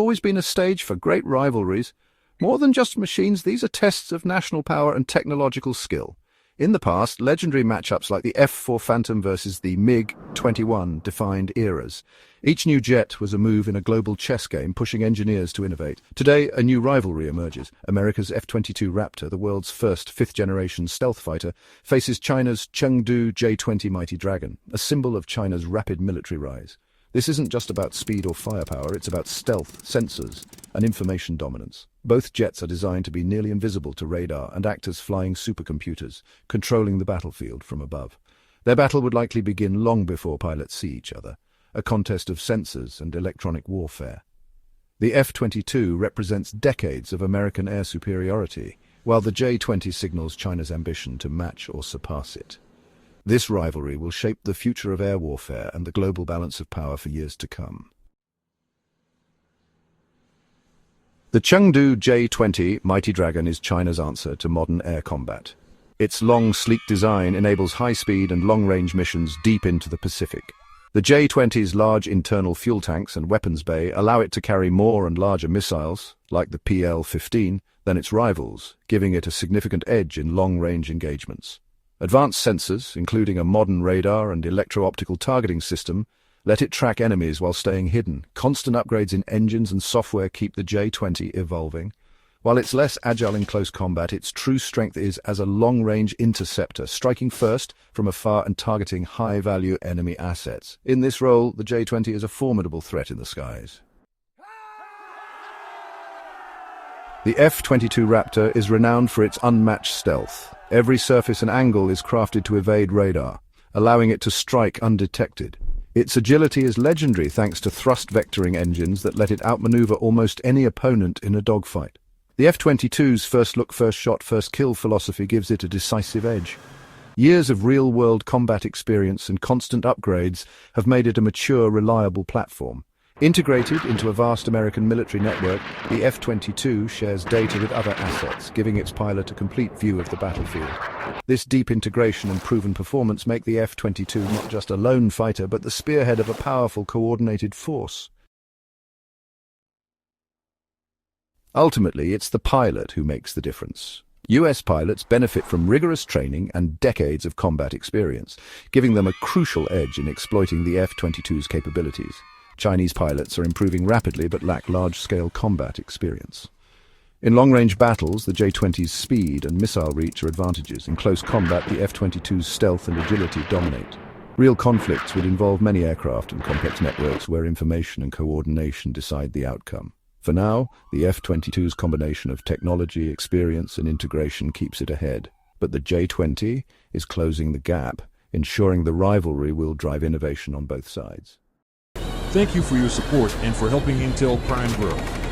always been a stage for great rivalries. More than just machines, these are tests of national power and technological skill. In the past, legendary matchups like the F-4 Phantom versus the MiG-21 defined eras. Each new jet was a move in a global chess game, pushing engineers to innovate. Today, a new rivalry emerges. America's F-22 Raptor, the world's first fifth-generation stealth fighter, faces China's Chengdu J-20 Mighty Dragon, a symbol of China's rapid military rise. This isn't just about speed or firepower, it's about stealth, sensors, and information dominance. Both jets are designed to be nearly invisible to radar and act as flying supercomputers, controlling the battlefield from above. Their battle would likely begin long before pilots see each other, a contest of sensors and electronic warfare. The F-22 represents decades of American air superiority, while the J-20 signals China's ambition to match or surpass it. This rivalry will shape the future of air warfare and the global balance of power for years to come. The Chengdu J-20 Mighty Dragon is China's answer to modern air combat. Its long, sleek design enables high-speed and long-range missions deep into the Pacific. The J-20's large internal fuel tanks and weapons bay allow it to carry more and larger missiles, like the PL-15, than its rivals, giving it a significant edge in long-range engagements. Advanced sensors, including a modern radar and electro-optical targeting system, let it track enemies while staying hidden. Constant upgrades in engines and software keep the J-20 evolving. While it's less agile in close combat, its true strength is as a long-range interceptor, striking first from afar and targeting high-value enemy assets. In this role, the J-20 is a formidable threat in the skies. The F-22 Raptor is renowned for its unmatched stealth. Every surface and angle is crafted to evade radar, allowing it to strike undetected. Its agility is legendary thanks to thrust vectoring engines that let it outmaneuver almost any opponent in a dogfight. The F-22's first look, first shot, first kill philosophy gives it a decisive edge. Years of real-world combat experience and constant upgrades have made it a mature, reliable platform. Integrated into a vast American military network, the F-22 shares data with other assets, giving its pilot a complete view of the battlefield. This deep integration and proven performance make the F-22 not just a lone fighter, but the spearhead of a powerful, coordinated force. Ultimately, it's the pilot who makes the difference. US pilots benefit from rigorous training and decades of combat experience, giving them a crucial edge in exploiting the F-22's capabilities. Chinese pilots are improving rapidly but lack large-scale combat experience. In long-range battles, the J-20's speed and missile reach are advantages. In close combat, the F-22's stealth and agility dominate. Real conflicts would involve many aircraft and complex networks where information and coordination decide the outcome. For now, the F-22's combination of technology, experience, and integration keeps it ahead. But the J-20 is closing the gap, ensuring the rivalry will drive innovation on both sides. Thank you for your support and for helping Intel Prime grow.